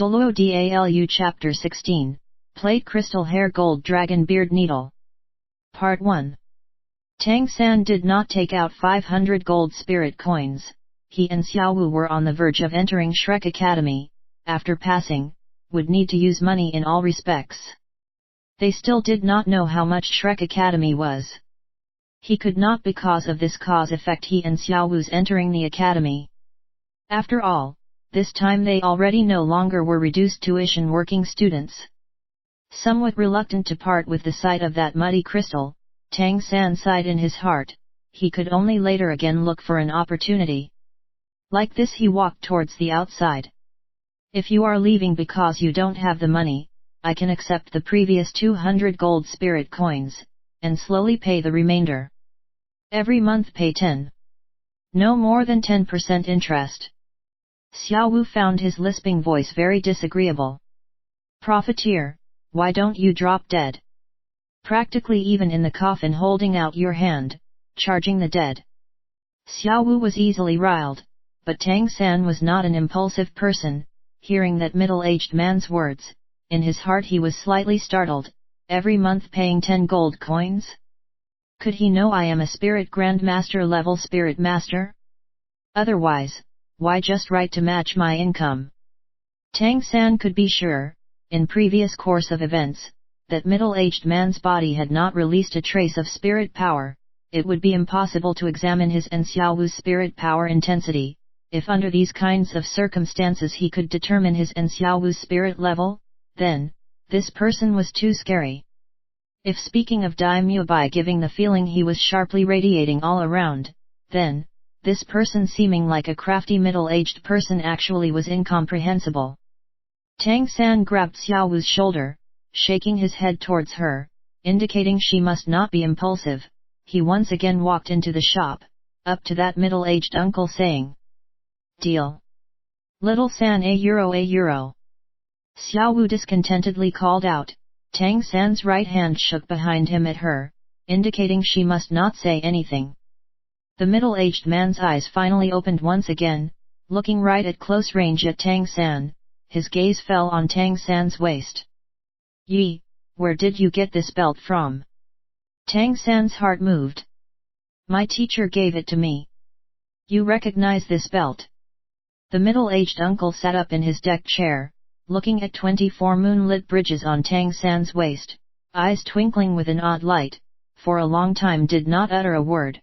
DOULUO DALU Chapter 16, Plate Crystal Hair Gold Dragon Beard Needle. Part 1. Tang San did not take out 500 gold spirit coins. He and Xiaowu were on the verge of entering Shrek Academy. After passing, would need to use money in all respects. They still did not know how much Shrek Academy was. He could not because of this cause-effect he and Xiaowu's entering the academy. After all, this time they already no longer were reduced tuition working students. Somewhat reluctant to part with the sight of that muddy crystal, Tang San sighed in his heart. He could only later again look for an opportunity. Like this he walked towards the outside. If you are leaving because you don't have the money, I can accept the previous 200 gold spirit coins, and slowly pay the remainder. Every month pay 10. No more than 10% interest. Xiaowu found his lisping voice very disagreeable. Profiteer, why don't you drop dead? Practically even in the coffin holding out your hand, charging the dead. Xiaowu was easily riled, but Tang San was not an impulsive person. Hearing that middle-aged man's words, in his heart he was slightly startled. Every month paying 10 gold coins? Could he know I am a spirit grandmaster level spirit master? Otherwise, why just write to match my income? Tang San could be sure, in previous course of events, that middle-aged man's body had not released a trace of spirit power. It would be impossible to examine his and Xiaowu's spirit power intensity. If under these kinds of circumstances he could determine his and Xiaowu's spirit level, then, this person was too scary. If speaking of daimyo by giving the feeling he was sharply radiating all around, then, this person seeming like a crafty middle-aged person actually was incomprehensible. Tang San grabbed Xiaowu's shoulder, shaking his head towards her, indicating she must not be impulsive. He once again walked into the shop, up to that middle-aged uncle saying, "Deal. Little San a euro. Xiaowu discontentedly called out. Tang San's right hand shook behind him at her, indicating she must not say anything. The middle-aged man's eyes finally opened once again, looking right at close range at Tang San. His gaze fell on Tang San's waist. "Yi, where did you get this belt from?" Tang San's heart moved. "My teacher gave it to me." "You recognize this belt?" The middle-aged uncle sat up in his deck chair, looking at 24 moonlit bridges on Tang San's waist, eyes twinkling with an odd light, for a long time did not utter a word.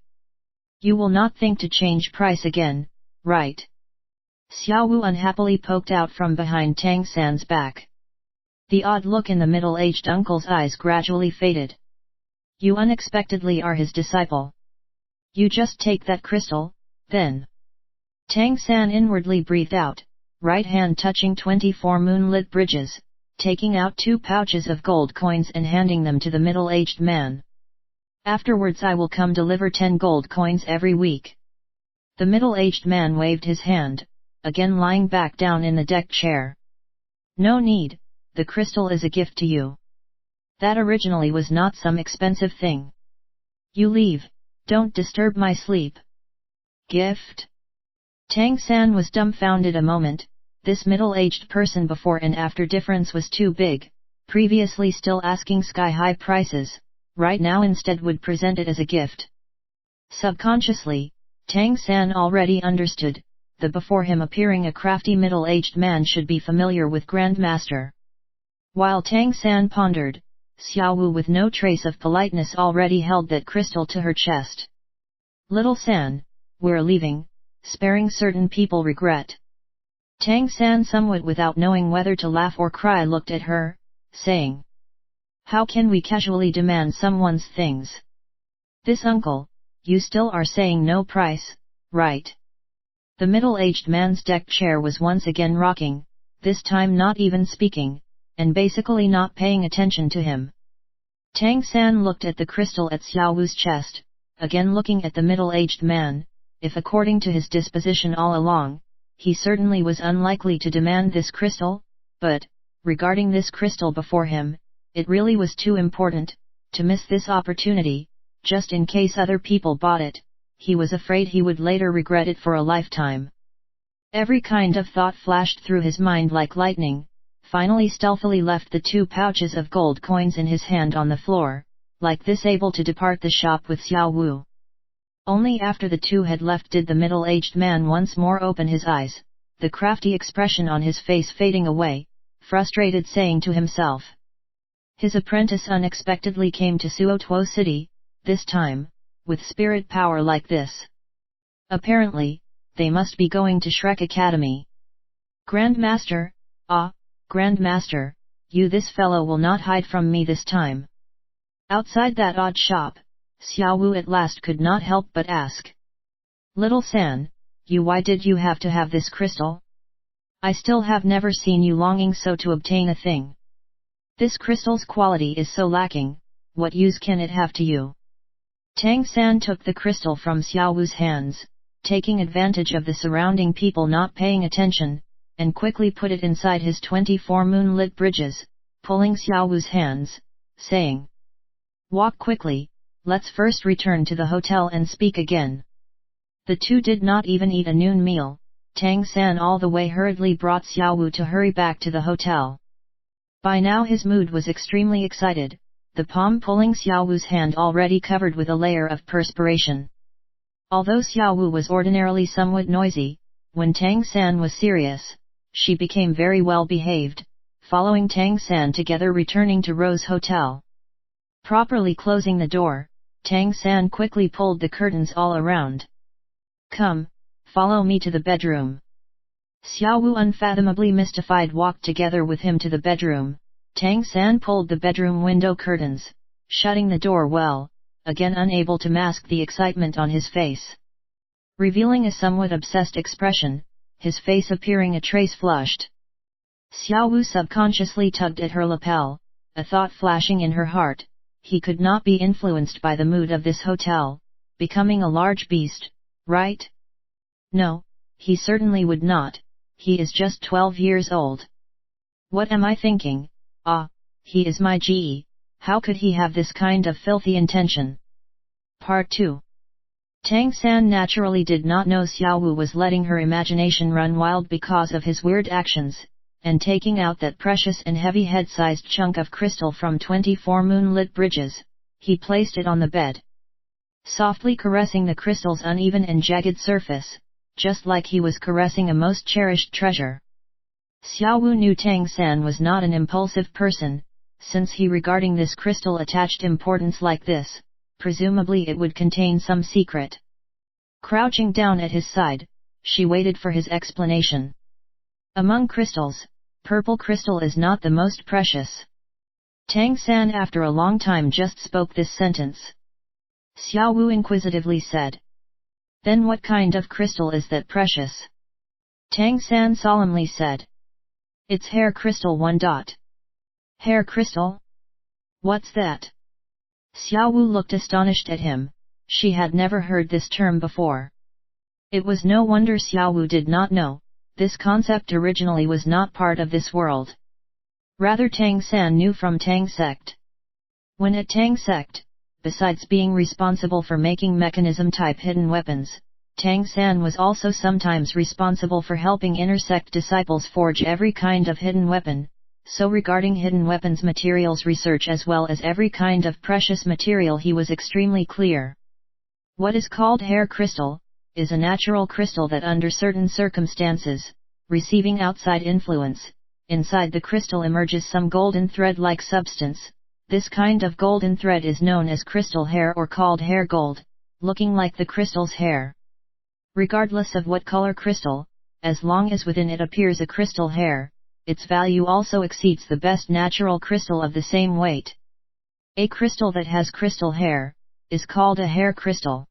"You will not think to change price again, right?" Xiaowu unhappily poked out from behind Tang San's back. The odd look in the middle-aged uncle's eyes gradually faded. "You unexpectedly are his disciple. You just take that crystal, then." Tang San inwardly breathed out, right hand touching 24 moonlit bridges, taking out 2 pouches of gold coins and handing them to the middle-aged man. "Afterwards I will come deliver 10 gold coins every week." The middle-aged man waved his hand, again lying back down in the deck chair. "No need, the crystal is a gift to you. That originally was not some expensive thing. You leave, don't disturb my sleep." "Gift?" Tang San was dumbfounded a moment. This middle-aged person before and after difference was too big. Previously still asking sky-high prices, right now instead would present it as a gift. Subconsciously, Tang San already understood, the before him appearing a crafty middle-aged man should be familiar with Grandmaster. While Tang San pondered, Xiaowu with no trace of politeness already held that crystal to her chest. "Little San, we're leaving, sparing certain people regret." Tang San somewhat without knowing whether to laugh or cry looked at her, saying, "How can we casually demand someone's things? This uncle, you still are saying no price, right?" The middle-aged man's deck chair was once again rocking, this time not even speaking, and basically not paying attention to him. Tang San looked at the crystal at Xiaowu's chest, again looking at the middle-aged man. If according to his disposition all along, he certainly was unlikely to demand this crystal, but, regarding this crystal before him, it really was too important, to miss this opportunity, just in case other people bought it. He was afraid he would later regret it for a lifetime. Every kind of thought flashed through his mind like lightning, finally stealthily left the 2 pouches of gold coins in his hand on the floor, like this able to depart the shop with Xiao Wu. Only after the 2 had left did the middle-aged man once more open his eyes, the crafty expression on his face fading away, frustrated saying to himself. His apprentice unexpectedly came to Suotuo City, this time, with spirit power like this. Apparently, they must be going to Shrek Academy. Grandmaster, Grandmaster, this fellow will not hide from me this time. Outside that odd shop, Xiao Wu at last could not help but ask. Little San, why did you have to have this crystal? I still have never seen you longing so to obtain a thing. This crystal's quality is so lacking, what use can it have to you? Tang San took the crystal from Xiao Wu's hands, taking advantage of the surrounding people not paying attention, and quickly put it inside his 24 moonlit bridges, pulling Xiao Wu's hands, saying. Walk quickly, let's first return to the hotel and speak again. The 2 did not even eat a noon meal, Tang San all the way hurriedly brought Xiao Wu to hurry back to the hotel. By now his mood was extremely excited, the palm pulling Xiao Wu's hand already covered with a layer of perspiration. Although Xiao Wu was ordinarily somewhat noisy, when Tang San was serious, she became very well behaved, following Tang San together returning to Rose Hotel. Properly closing the door, Tang San quickly pulled the curtains all around. Come, follow me to the bedroom. Xiao Wu unfathomably mystified walked together with him to the bedroom. Tang San pulled the bedroom window curtains, shutting the door well, again unable to mask the excitement on his face. Revealing a somewhat obsessed expression, his face appearing a trace flushed. Xiao Wu subconsciously tugged at her lapel, a thought flashing in her heart, he could not be influenced by the mood of this hotel, becoming a large beast, right? No, he certainly would not, he is just 12 years old. What am I thinking? He is my GE, how could he have this kind of filthy intention? Part 2. Tang San naturally did not know Xiao Wu was letting her imagination run wild because of his weird actions, and taking out that precious and heavy head-sized chunk of crystal from 24 moonlit bridges, he placed it on the bed. Softly caressing the crystal's uneven and jagged surface, just like he was caressing a most cherished treasure. Xiao Wu knew Tang San was not an impulsive person, since he regarding this crystal attached importance like this, presumably it would contain some secret. Crouching down at his side, she waited for his explanation. Among crystals, purple crystal is not the most precious. Tang San after a long time just spoke this sentence. Xiao Wu inquisitively said. Then what kind of crystal is that precious? Tang San solemnly said. It's hair crystal 1. Hair crystal? What's that? Xiao Wu looked astonished at him, she had never heard this term before. It was no wonder Xiao Wu did not know, this concept originally was not part of this world. Rather Tang San knew from Tang sect. When at Tang sect, besides being responsible for making mechanism-type hidden weapons, Tang San was also sometimes responsible for helping inner-sect disciples forge every kind of hidden weapon, so regarding hidden weapons materials research as well as every kind of precious material he was extremely clear. What is called hair crystal, is a natural crystal that under certain circumstances, receiving outside influence, inside the crystal emerges some golden thread-like substance. This kind of golden thread is known as crystal hair or called hair gold, looking like the crystal's hair. Regardless of what color crystal, as long as within it appears a crystal hair, its value also exceeds the best natural crystal of the same weight. A crystal that has crystal hair, is called a hair crystal.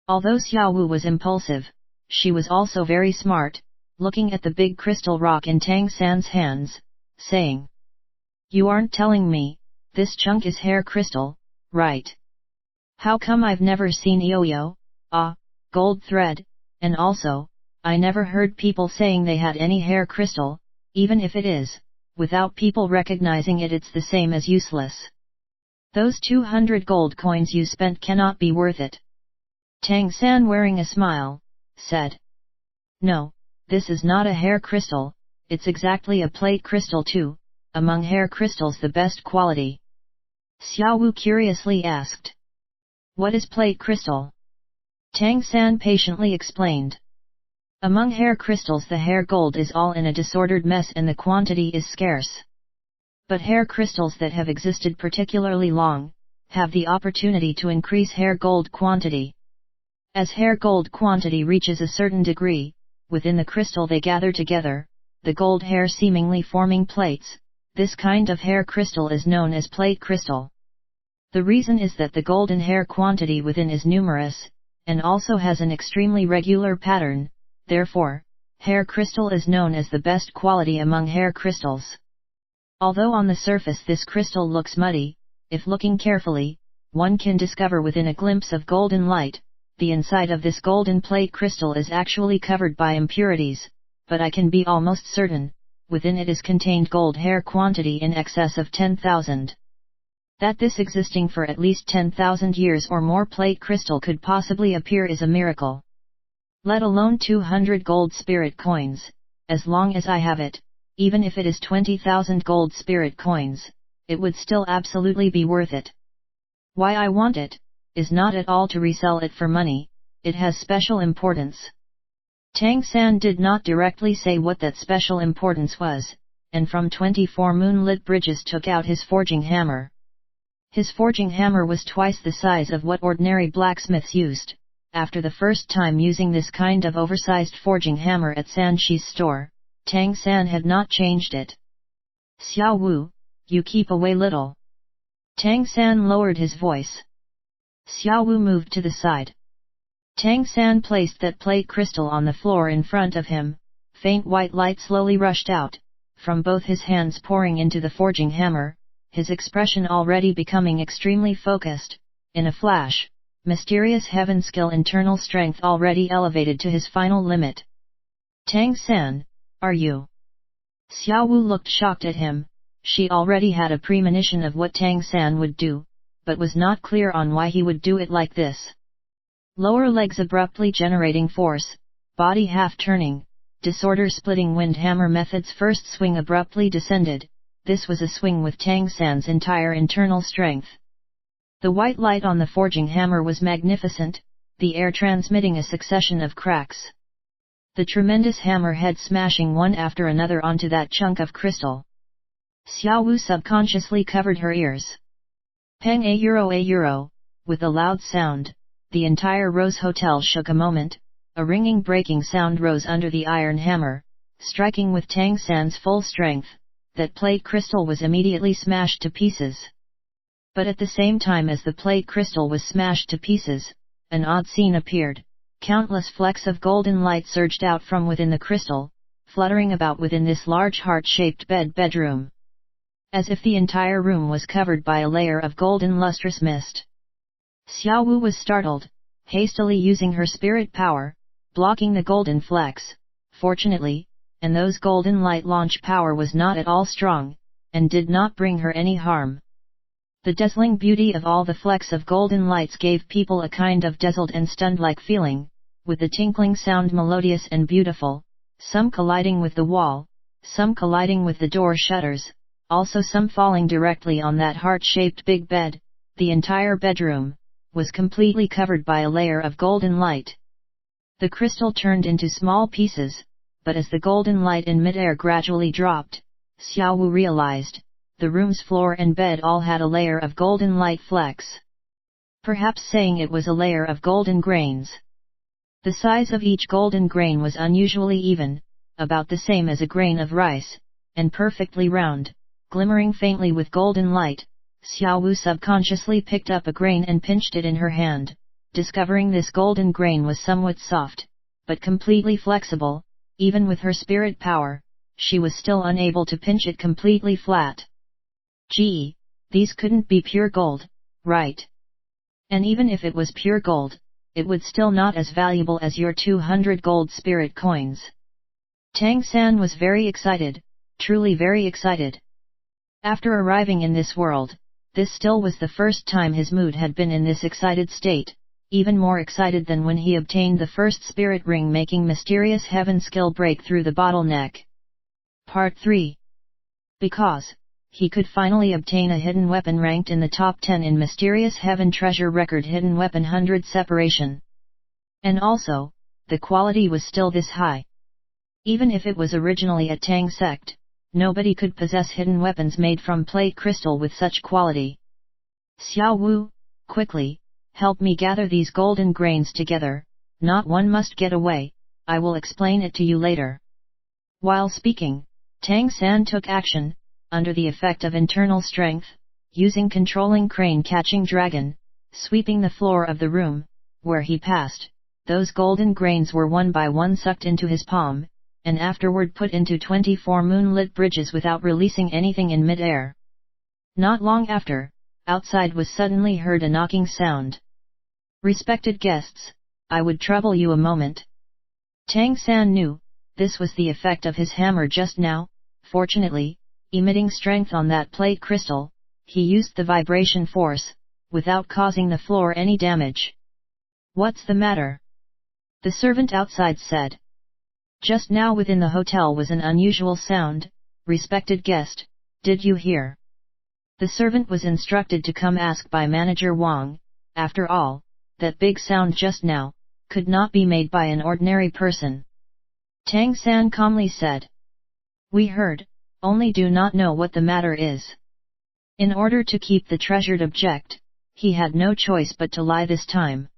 Although Xiao Wu was impulsive, she was also very smart, looking at the big crystal rock in Tang San's hands, saying. You aren't telling me, this chunk is hair crystal, right? How come I've never seen yo-yo, gold thread, and also, I never heard people saying they had any hair crystal, even if it is, without people recognizing it it's the same as useless. Those 200 gold coins you spent cannot be worth it. Tang San wearing a smile, said. No, this is not a hair crystal, it's exactly a plate crystal too, among hair crystals the best quality. Xiao Wu curiously asked. What is plate crystal? Tang San patiently explained. Among hair crystals the hair gold is all in a disordered mess and the quantity is scarce. But hair crystals that have existed particularly long, have the opportunity to increase hair gold quantity. As hair gold quantity reaches a certain degree, within the crystal they gather together, the gold hair seemingly forming plates. This kind of hair crystal is known as plate crystal. The reason is that the golden hair quantity within is numerous, and also has an extremely regular pattern, therefore, hair crystal is known as the best quality among hair crystals. Although on the surface this crystal looks muddy, if looking carefully, one can discover within a glimpse of golden light, the inside of this golden plate crystal is actually covered by impurities, but I can be almost certain, within it is contained gold hair quantity in excess of 10,000. That this existing for at least 10,000 years or more plate crystal could possibly appear is a miracle. Let alone 200 gold spirit coins, as long as I have it, even if it is 20,000 gold spirit coins, it would still absolutely be worth it. Why I want it, is not at all to resell it for money, it has special importance. Tang San did not directly say what that special importance was, and from 24 moonlit bridges took out his forging hammer. His forging hammer was twice the size of what ordinary blacksmiths used. After the first time using this kind of oversized forging hammer at Sanxi's store, Tang San had not changed it. Xiao Wu, you keep away little. Tang San lowered his voice. Xiao Wu moved to the side. Tang San placed that plate crystal on the floor in front of him, faint white light slowly rushed out, from both his hands pouring into the forging hammer, his expression already becoming extremely focused. In a flash, mysterious heaven skill internal strength already elevated to his final limit. Tang San, are you? Xiao Wu looked shocked at him, she already had a premonition of what Tang San would do, but was not clear on why he would do it like this. Lower legs abruptly generating force, body half turning, disorder splitting wind hammer methods first swing abruptly descended, this was a swing with Tang San's entire internal strength. The white light on the forging hammer was magnificent, the air transmitting a succession of cracks. The tremendous hammer head smashing one after another onto that chunk of crystal. Xiao Wu subconsciously covered her ears. Peng a euro, with a loud sound, the entire Rose Hotel shook a moment, a ringing breaking sound rose under the iron hammer, striking with Tang San's full strength, that plate crystal was immediately smashed to pieces. But at the same time as the plate crystal was smashed to pieces, an odd scene appeared, countless flecks of golden light surged out from within the crystal, fluttering about within this large heart-shaped bedroom. As if the entire room was covered by a layer of golden lustrous mist. Xiao Wu was startled, hastily using her spirit power, blocking the golden flecks, fortunately, and those golden light launch power was not at all strong, and did not bring her any harm. The dazzling beauty of all the flecks of golden lights gave people a kind of dazzled and stunned-like feeling, with the tinkling sound melodious and beautiful, some colliding with the wall, some colliding with the door shutters, also some falling directly on that heart-shaped big bed. The entire bedroom was completely covered by a layer of golden light. The crystal turned into small pieces, but as the golden light in midair gradually dropped, Xiao Wu realized, the room's floor and bed all had a layer of golden light flecks. Perhaps saying it was a layer of golden grains. The size of each golden grain was unusually even, about the same as a grain of rice, and perfectly round, glimmering faintly with golden light. Xiao Wu subconsciously picked up a grain and pinched it in her hand, discovering this golden grain was somewhat soft, but completely flexible. Even with her spirit power, she was still unable to pinch it completely flat. Gee, these couldn't be pure gold, right? And even if it was pure gold, it would still not as valuable as your 200 gold spirit coins. Tang San was very excited, truly very excited. After arriving in this world, this still was the first time his mood had been in this excited state. even more excited than when he obtained the first spirit ring, making mysterious heaven skill break through the bottleneck. Part 3. Because he could finally obtain a hidden weapon ranked in the top 10 in Mysterious Heaven Treasure Record Hidden Weapon 100 Separation. And also, the quality was still this high. Even if it was originally a Tang sect, nobody could possess hidden weapons made from plate crystal with such quality. Xiao Wu, quickly, help me gather these golden grains together, not one must get away, I will explain it to you later. While speaking, Tang San took action, under the effect of internal strength, using controlling crane catching dragon, sweeping the floor of the room, where he passed. Those golden grains were one by one sucked into his palm, and afterward put into 24 moonlit bridges without releasing anything in mid-air. Not long after, outside was suddenly heard a knocking sound. Respected guests, I would trouble you a moment. Tang San knew, this was the effect of his hammer just now. Fortunately, emitting strength on that plate crystal, he used the vibration force, without causing the floor any damage. What's the matter? The servant outside said. Just now within the hotel was an unusual sound, respected guest, did you hear? The servant was instructed to come ask by Manager Wang. After all, that big sound just now, could not be made by an ordinary person. Tang San calmly said. We heard, only do not know what the matter is. In order to keep the treasured object, he had no choice but to lie this time.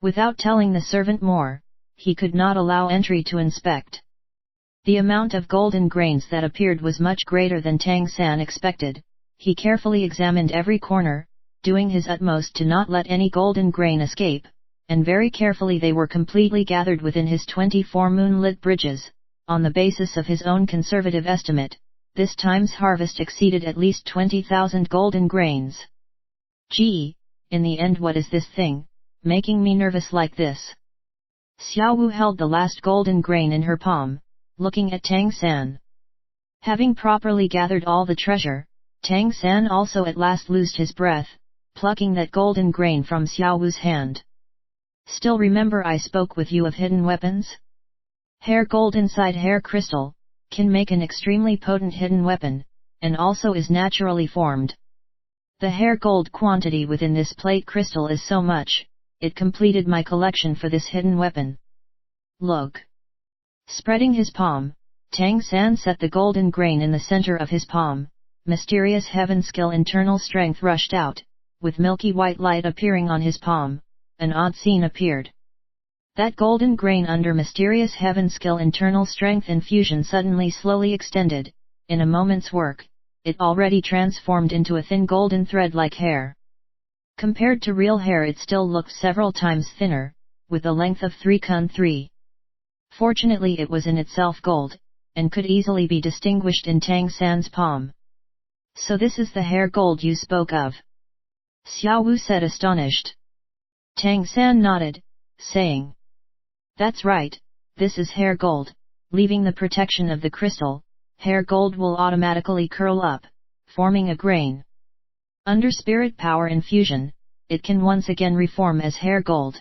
Without telling the servant more, he could not allow entry to inspect. The amount of golden grains that appeared was much greater than Tang San expected. He carefully examined every corner, doing his utmost to not let any golden grain escape, and very carefully they were completely gathered within his 24 moonlit bridges. On the basis of his own conservative estimate, this time's harvest exceeded at least 20,000 golden grains. Gee, in the end what is this thing, making me nervous like this? Xiao Wu held the last golden grain in her palm, looking at Tang San. Having properly gathered all the treasure, Tang San also at last loosed his breath, plucking that golden grain from Xiao Wu's hand. Still remember I spoke with you of hidden weapons? Hair gold inside hair crystal, can make an extremely potent hidden weapon, and also is naturally formed. The hair gold quantity within this plate crystal is so much, it completed my collection for this hidden weapon. Look. Spreading his palm, Tang San set the golden grain in the center of his palm. Mysterious heaven skill internal strength rushed out, with milky white light appearing on his palm. An odd scene appeared. That golden grain under mysterious heaven skill internal strength infusion suddenly slowly extended. In a moment's work, it already transformed into a thin golden thread like hair. Compared to real hair it still looked several times thinner, with a length of 3 Fortunately it was in itself gold, and could easily be distinguished in Tang San's palm. So this is the hair gold you spoke of? Xiao Wu said astonished. Tang San nodded, saying. That's right, this is hair gold. Leaving the protection of the crystal, hair gold will automatically curl up, forming a grain. Under spirit power infusion, it can once again reform as hair gold.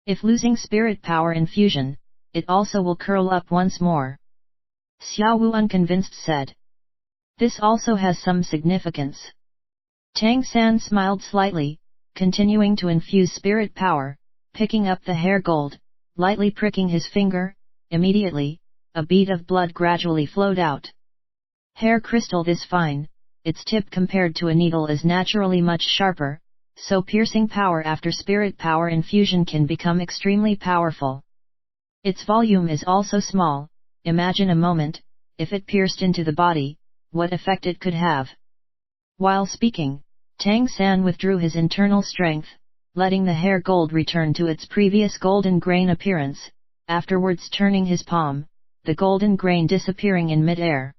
If losing spirit power infusion, it also will curl up once more. Xiao Wu unconvinced said. This also has some significance. Tang San smiled slightly, continuing to infuse spirit power, picking up the hair gold, lightly pricking his finger. Immediately, a bead of blood gradually flowed out. Hair crystal this fine, its tip compared to a needle is naturally much sharper, so piercing power after spirit power infusion can become extremely powerful. Its volume is also small. Imagine a moment, if it pierced into the body, what effect it could have. While speaking, Tang San withdrew his internal strength, letting the hair gold return to its previous golden grain appearance, afterwards turning his palm, the golden grain disappearing in mid-air.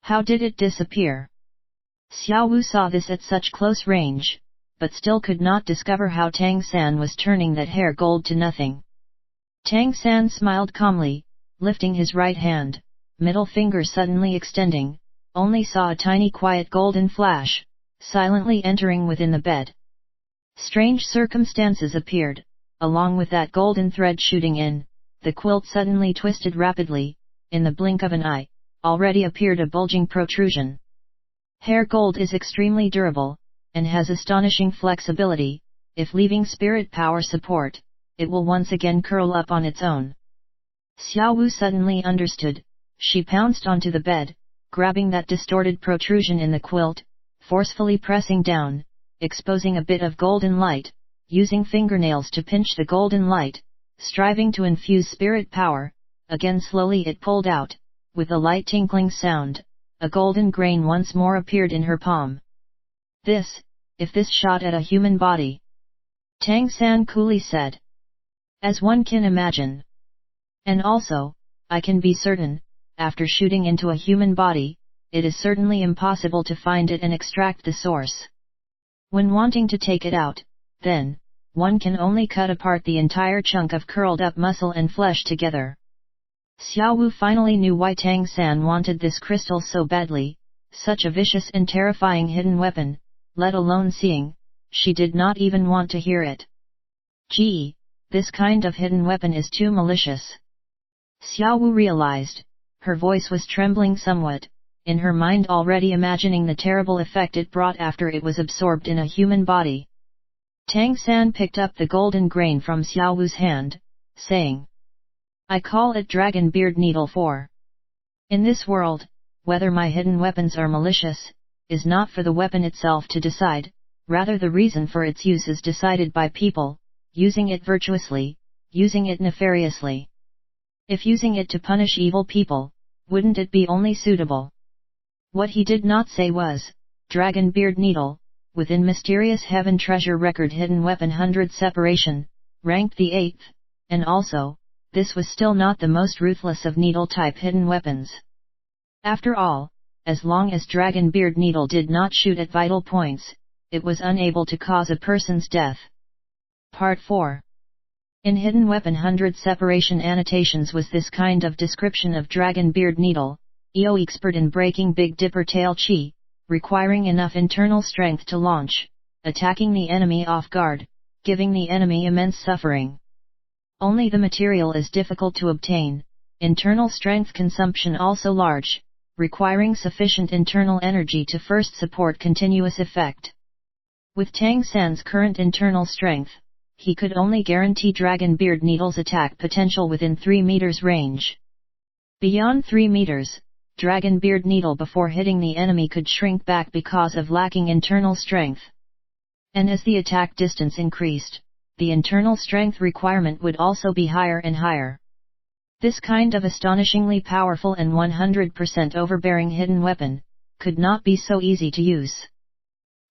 How did it disappear? Xiao Wu saw this at such close range, but still could not discover how Tang San was turning that hair gold to nothing. Tang San smiled calmly, lifting his right hand, middle finger suddenly extending, only saw a tiny quiet golden flash, silently entering within the bed. Strange circumstances appeared. Along with that golden thread shooting in, the quilt suddenly twisted rapidly. In the blink of an eye, already appeared a bulging protrusion. Hair gold is extremely durable, and has astonishing flexibility. If leaving spirit power support, it will once again curl up on its own. Xiao Wu suddenly understood. She pounced onto the bed, grabbing that distorted protrusion in the quilt, forcefully pressing down, exposing a bit of golden light, using fingernails to pinch the golden light, striving to infuse spirit power. Again slowly it pulled out, with a light tinkling sound, a golden grain once more appeared in her palm. If this shot at a human body. Tang San coolly said. As one can imagine. And also, I can be certain, after shooting into a human body, it is certainly impossible to find it and extract the source. When wanting to take it out, then, one can only cut apart the entire chunk of curled up muscle and flesh together. Xiao Wu finally knew why Tang San wanted this crystal so badly, such a vicious and terrifying hidden weapon, let alone seeing, she did not even want to hear it. Gee, this kind of hidden weapon is too malicious. Xiao Wu realized, her voice was trembling somewhat, in her mind already imagining the terrible effect it brought after it was absorbed in a human body. Tang San picked up the golden grain from Xiao Wu's hand, saying, I call it Dragon Beard Needle 4. In this world, whether my hidden weapons are malicious, is not for the weapon itself to decide, rather the reason for its use is decided by people, using it virtuously, using it nefariously. If using it to punish evil people, wouldn't it be only suitable? What he did not say was, Dragon Beard Needle, within Mysterious Heaven Treasure Record Hidden Weapon 100 Separation, ranked the 8th, and also, this was still not the most ruthless of needle-type hidden weapons. After all, as long as Dragon Beard Needle did not shoot at vital points, it was unable to cause a person's death. Part 4. In Hidden Weapon 100 Separation Annotations was this kind of description of Dragon Beard Needle, EO expert in breaking Big Dipper Tail Chi, requiring enough internal strength to launch, attacking the enemy off guard, giving the enemy immense suffering. Only the material is difficult to obtain, internal strength consumption also large, requiring sufficient internal energy to first support continuous effect. With Tang San's current internal strength, he could only guarantee Dragon Beard Needle's attack potential within 3 meters range. Beyond 3 meters, Dragon Beard Needle before hitting the enemy could shrink back because of lacking internal strength. And as the attack distance increased, the internal strength requirement would also be higher and higher. This kind of astonishingly powerful and 100% overbearing hidden weapon, could not be so easy to use.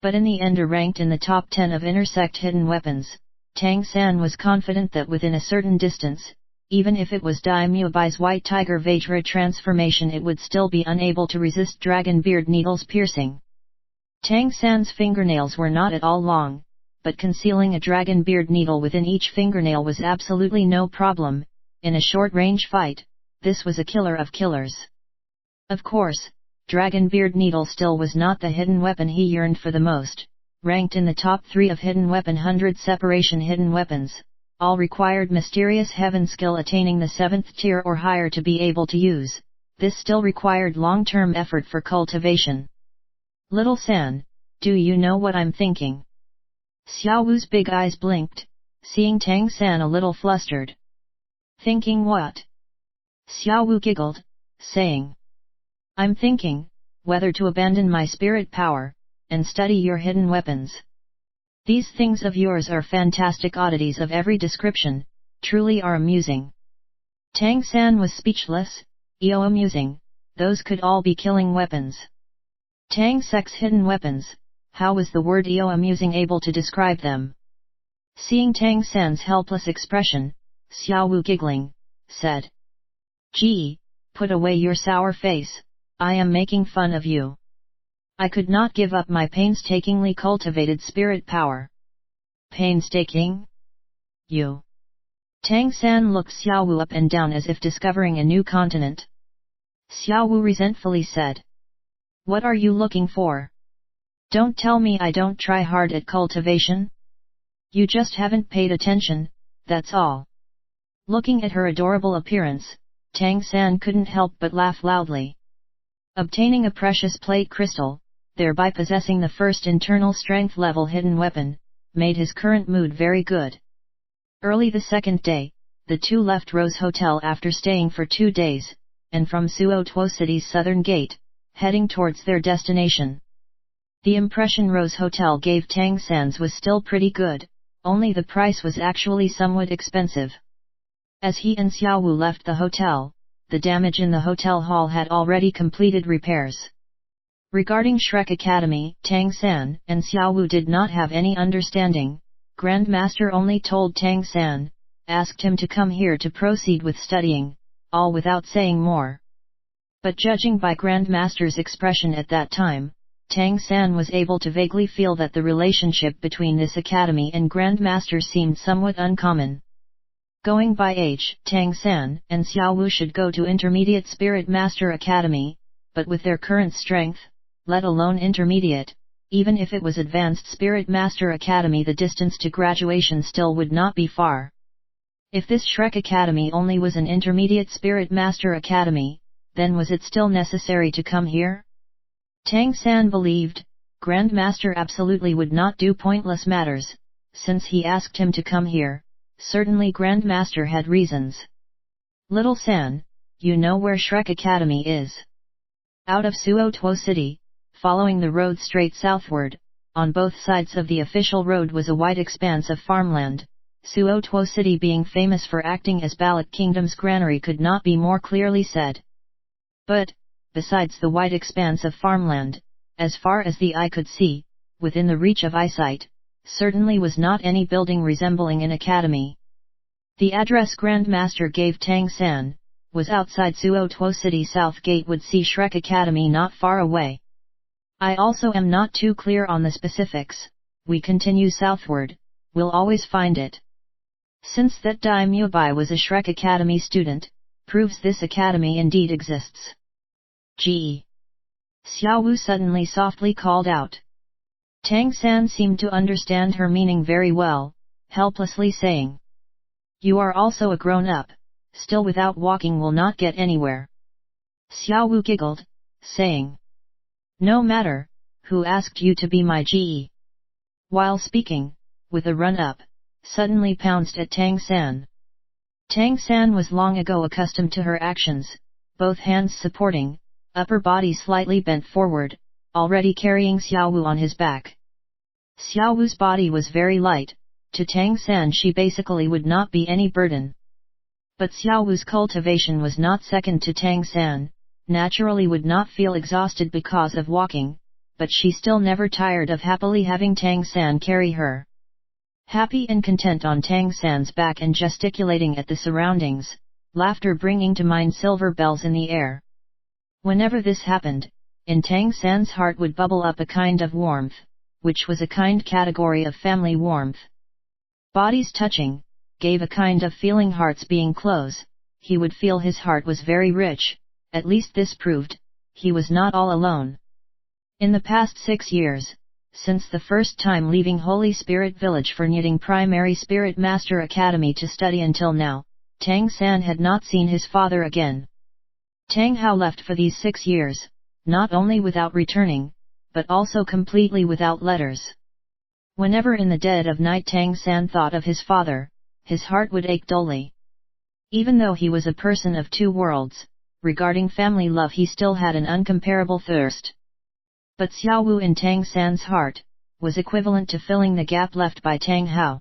But in the end ranked in the top 10 of intersect hidden weapons, Tang San was confident that within a certain distance, even if it was Daimyo Bai's White Tiger Vajra transformation it would still be unable to resist Dragon Beard Needle's piercing. Tang San's fingernails were not at all long, but concealing a Dragon Beard Needle within each fingernail was absolutely no problem. In a short-range fight, this was a killer of killers. Of course, Dragon Beard Needle still was not the hidden weapon he yearned for the most, ranked in the top 3 of Hidden Weapon 100 Separation hidden weapons. All required Mysterious Heaven skill attaining the 7th tier or higher to be able to use. This still required long-term effort for cultivation. Little San, do you know what I'm thinking? Xiao Wu's big eyes blinked, seeing Tang San a little flustered. Thinking what? Xiao Wu giggled, saying. I'm thinking, whether to abandon my spirit power, and study your hidden weapons. These things of yours are fantastic oddities of every description, truly are amusing. Tang San was speechless. EO amusing, those could all be killing weapons. Tang Sek's hidden weapons, how was the word EO amusing able to describe them? Seeing Tang San's helpless expression, Xiao Wu giggling, said. Gee, put away your sour face, I am making fun of you. I could not give up my painstakingly cultivated spirit power. Painstaking? You. Tang San looked Xiao Wu up and down as if discovering a new continent. Xiao Wu resentfully said. What are you looking for? Don't tell me I don't try hard at cultivation? You just haven't paid attention, that's all. Looking at her adorable appearance, Tang San couldn't help but laugh loudly. Obtaining a precious plate crystal, thereby possessing the first internal strength level hidden weapon, made his current mood very good. Early the second day, the two left Rose Hotel after staying for 2 days, and from Suotuo City's southern gate, heading towards their destination. The impression Rose Hotel gave Tang San's was still pretty good, only the price was actually somewhat expensive. As he and Xiao Wu left the hotel, the damage in the hotel hall had already completed repairs. Regarding Shrek Academy, Tang San and Xiao Wu did not have any understanding. Grandmaster only told Tang San, asked him to come here to proceed with studying, all without saying more. But judging by Grandmaster's expression at that time, Tang San was able to vaguely feel that the relationship between this academy and Grandmaster seemed somewhat uncommon. Going by age, Tang San and Xiao Wu should go to Intermediate Spirit Master Academy, but with their current strength, let alone intermediate, even if it was Advanced Spirit Master Academy, the distance to graduation still would not be far. If this Shrek Academy only was an Intermediate Spirit Master Academy, then was it still necessary to come here? Tang San believed, Grandmaster absolutely would not do pointless matters, since he asked him to come here. Certainly Grandmaster had reasons. Little San, you know where Shrek Academy is? Out of Suotuo City, following the road straight southward, on both sides of the official road was a wide expanse of farmland. Suotuo City being famous for acting as Ballot Kingdom's granary could not be more clearly said. But, besides the wide expanse of farmland, as far as the eye could see, within the reach of eyesight, certainly was not any building resembling an academy. The address Grandmaster gave Tang San was outside Suotuo City South Gate would see Shrek Academy not far away. I also am not too clear on the specifics. We continue southward, we'll always find it. Since that Daimyo Bai was a Shrek Academy student, proves this academy indeed exists. Gee! Xiao Wu suddenly softly called out. Tang San seemed to understand her meaning very well, helplessly saying. You are also a grown-up, still without walking will not get anywhere. Xiao Wu giggled, saying. No matter, who asked you to be my GE? While speaking, with a run-up, suddenly pounced at Tang San. Tang San was long ago accustomed to her actions, both hands supporting, upper body slightly bent forward, already carrying Xiao Wu on his back. Xiao Wu's body was very light, to Tang San she basically would not be any burden. But Xiao Wu's cultivation was not second to Tang San, naturally would not feel exhausted because of walking, but she still never tired of happily having Tang San carry her. Happy and content on Tang San's back and gesticulating at the surroundings, laughter bringing to mind silver bells in the air. Whenever this happened, in Tang San's heart would bubble up a kind of warmth, which was a kind category of family warmth. Bodies touching, gave a kind of feeling hearts being close, he would feel his heart was very rich, at least this proved, he was not all alone. In the past 6 years, since the first time leaving Holy Spirit Village for Nyiding Primary Spirit Master Academy to study until now, Tang San had not seen his father again. Tang Hao left for these 6 years, not only without returning, but also completely without letters. Whenever in the dead of night Tang San thought of his father, his heart would ache dully. Even though he was a person of 2 worlds, regarding family love he still had an uncomparable thirst. But Xiao Wu in Tang San's heart, was equivalent to filling the gap left by Tang Hao.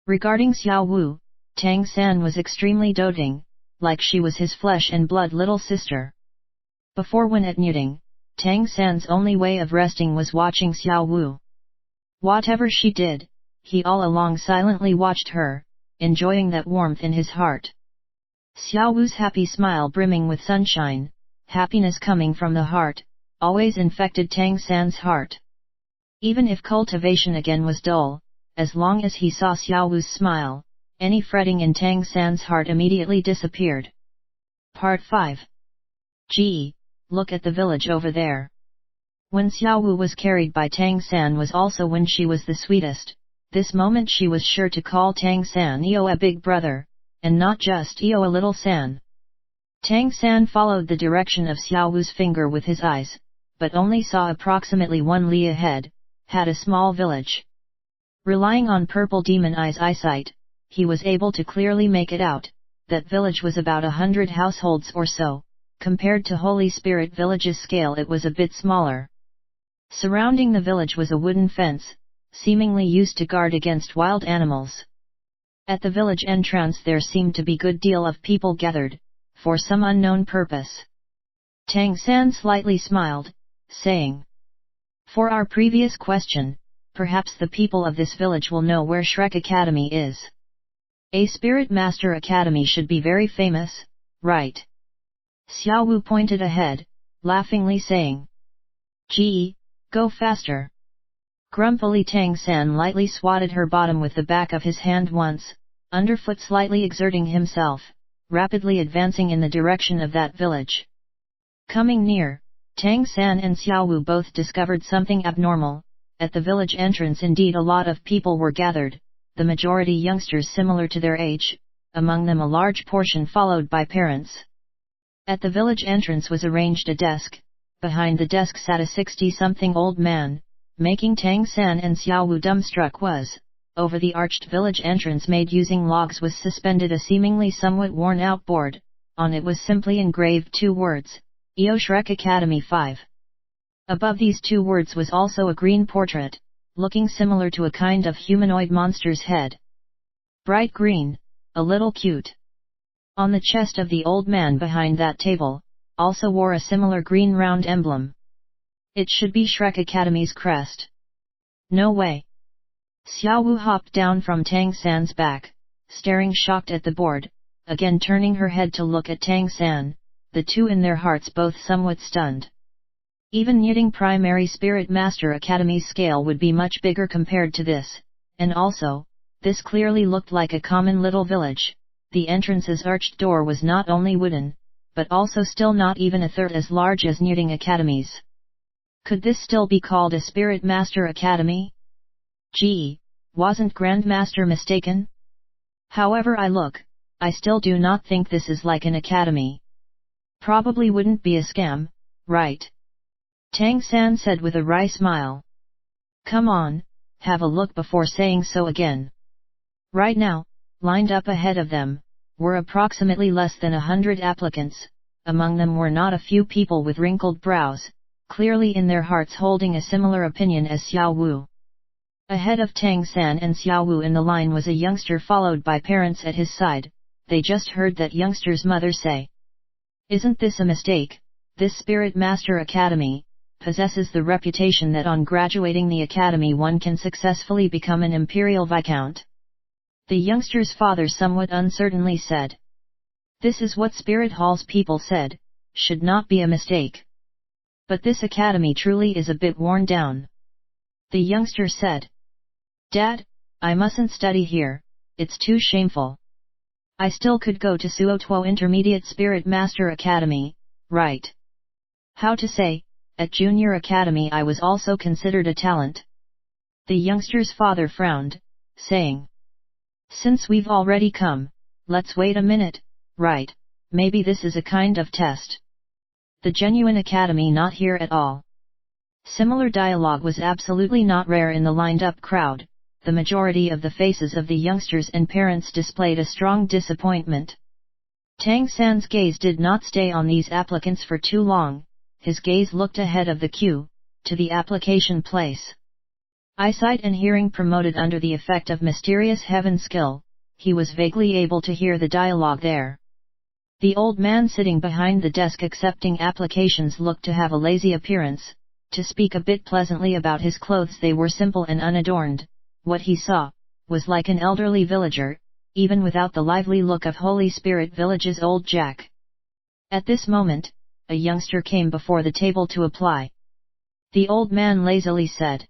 Regarding Xiao Wu, Tang San was extremely doting, like she was his flesh and blood little sister. Before when at Nyiding, Tang San's only way of resting was watching Xiao Wu. Whatever she did, he all along silently watched her, enjoying that warmth in his heart. Xiao Wu's happy smile brimming with sunshine, happiness coming from the heart, always infected Tang San's heart. Even if cultivation again was dull, as long as he saw Xiao Wu's smile, any fretting in Tang San's heart immediately disappeared. Part 5. Gee, look at the village over there. When Xiao Wu was carried by Tang San was also when she was the sweetest, This moment she was sure to call Tang San Eo a big brother, and not just Eo a little San. Tang San followed the direction of Xiao Wu's finger with his eyes, but only saw approximately 1 li ahead, had a small village. Relying on Purple Demon Eye's eyesight, he was able to clearly make it out. That village was about 100 households or so. Compared to Holy Spirit Village's scale it was a bit smaller. Surrounding the village was a wooden fence, seemingly used to guard against wild animals. At the village entrance there seemed to be good deal of people gathered, for some unknown purpose. Tang San slightly smiled, saying, "For our previous question, perhaps the people of this village will know where Shrek Academy is. A Spirit Master Academy should be very famous, right?" Xiao Wu pointed ahead, laughingly saying, "Gee, go faster." Grumpily Tang San lightly swatted her bottom with the back of his hand once, underfoot slightly exerting himself, rapidly advancing in the direction of that village. Coming near, Tang San and Xiao Wu both discovered something abnormal. At the village entrance indeed a lot of people were gathered, the majority youngsters similar to their age, among them a large portion followed by parents. At the village entrance was arranged a desk, behind the desk sat a 60-something old man, making Tang San and Xiao Wu dumbstruck was, over the arched village entrance made using logs was suspended a seemingly somewhat worn-out board, on it was simply engraved 2 words, Eo Shrek Academy 5. Above these 2 words was also a green portrait, looking similar to a kind of humanoid monster's head. Bright green, a little cute. On the chest of the old man behind that table, also wore a similar green round emblem. It should be Shrek Academy's crest. No way. Xiao Wu hopped down from Tang San's back, staring shocked at the board, again turning her head to look at Tang San, the two in their hearts both somewhat stunned. Even Yiting Primary Spirit Master Academy's scale would be much bigger compared to this, and also, this clearly looked like a common little village. The entrance's arched door was not only wooden, but also still not even a third as large as Yiting Academy's. Could this still be called a Spirit Master Academy? Gee, wasn't Grandmaster mistaken? However I look, I still do not think this is like an academy. Probably wouldn't be a scam, right? Tang San said with a wry smile. Come on, have a look before saying so again. Right now, lined up ahead of them, were approximately less than 100 applicants, among them were not a few people with wrinkled brows, clearly in their hearts holding a similar opinion as Xiao Wu. Ahead of Tang San and Xiao Wu in the line was a youngster followed by parents at his side. They just heard that youngster's mother say, "Isn't this a mistake? This Spirit Master Academy possesses the reputation that on graduating the academy one can successfully become an Imperial Viscount." The youngster's father somewhat uncertainly said, "This is what Spirit Hall's people said, should not be a mistake. But this academy truly is a bit worn down." The youngster said, "Dad, I mustn't study here, it's too shameful. I still could go to Suotuo Intermediate Spirit Master Academy, right? How to say, at Junior Academy I was also considered a talent." The youngster's father frowned, saying, "Since we've already come, let's wait a minute, right? Maybe this is a kind of test. The genuine academy not here at all." Similar dialogue was absolutely not rare in the lined-up crowd. The majority of the faces of the youngsters and parents displayed a strong disappointment. Tang San's gaze did not stay on these applicants for too long, his gaze looked ahead of the queue, to the application place. Eyesight and hearing promoted under the effect of mysterious heaven skill, he was vaguely able to hear the dialogue there. The old man sitting behind the desk accepting applications looked to have a lazy appearance. To speak a bit pleasantly about his clothes, they were simple and unadorned. What he saw was like an elderly villager, even without the lively look of Holy Spirit Village's old Jack. At this moment, a youngster came before the table to apply. The old man lazily said,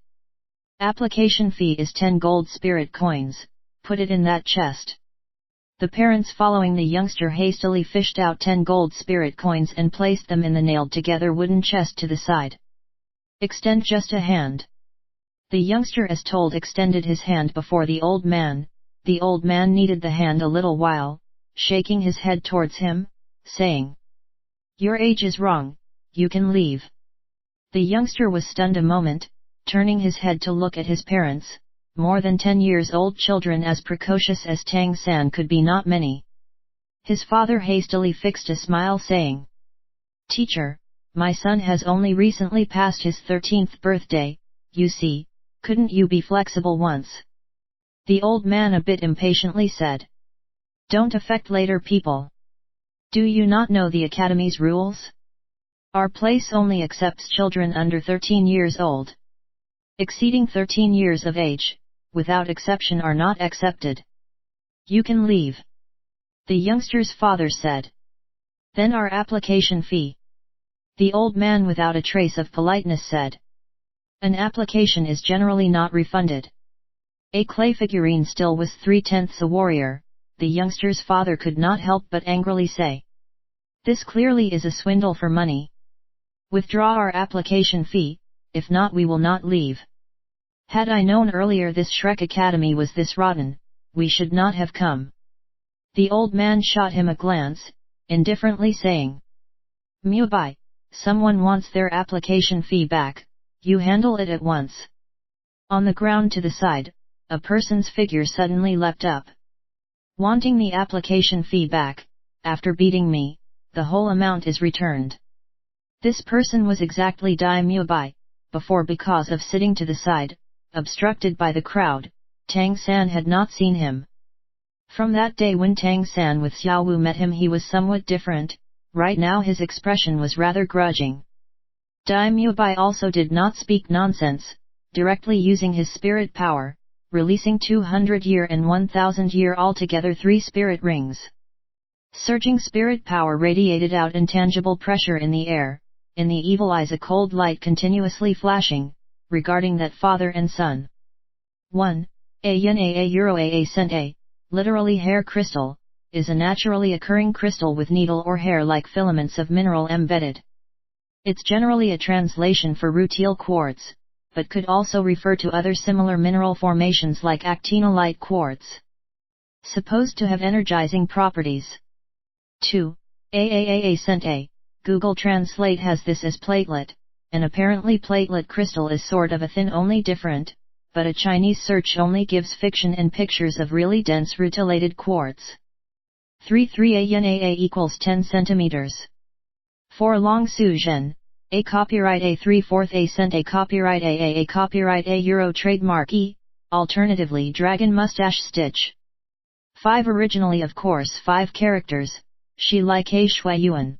"Application fee is 10 gold spirit coins, put it in that chest." The parents following the youngster hastily fished out 10 gold spirit coins and placed them in the nailed-together wooden chest to the side. "Extend just a hand." The youngster as told extended his hand before the old man. The old man kneaded the hand a little while, shaking his head towards him, saying, "Your age is wrong, you can leave." The youngster was stunned a moment, turning his head to look at his parents. More than 10 years old children as precocious as Tang San could be not many. His father hastily fixed a smile saying, "Teacher, my son has only recently passed his 13th birthday, you see, couldn't you be flexible once?" The old man a bit impatiently said, "Don't affect later people. Do you not know the academy's rules? Our place only accepts children under 13 years old. Exceeding 13 years of age, without exception are not accepted. You can leave." The youngster's father said. "Then our application fee?" The old man without a trace of politeness said. "An application is generally not refunded." A clay figurine still was 3/10 a warrior, the youngster's father could not help but angrily say. "This clearly is a swindle for money. Withdraw our application fee, if not we will not leave. Had I known earlier this Shrek Academy was this rotten, we should not have come." The old man shot him a glance, indifferently saying, "Mubai, someone wants their application fee back, you handle it at once." On the ground to the side, a person's figure suddenly leapt up. "Wanting the application fee back, after beating me, the whole amount is returned." This person was exactly Dai Mubai. Before, because of sitting to the side, obstructed by the crowd, Tang San had not seen him. From that day when Tang San with Xiao Wu met him he was somewhat different. Right now his expression was rather grudging. Dai Mubai also did not speak nonsense, directly using his spirit power, releasing 200-year and 1000-year altogether 3 spirit rings. Surging spirit power radiated out intangible pressure in the air, in the evil eyes a cold light continuously flashing, regarding that father and son. 1. A yen a euro a cent a, literally hair crystal, is a naturally occurring crystal with needle or hair-like filaments of mineral embedded. It's generally a translation for rutile quartz, but could also refer to other similar mineral formations like actinolite quartz. Supposed to have energizing properties. 2. A cent a, Google Translate has this as platelet, and apparently platelet crystal is sort of a thin only different, but a Chinese search only gives fiction and pictures of really dense rutilated quartz. 3 a yen a equals 10 centimeters. 4 long su zhen, a copyright a 3/4 a cent a copyright a copyright a euro trademark e, alternatively dragon mustache stitch. 5 originally of course 5 characters, Shi Lai Ke Shui Yuan.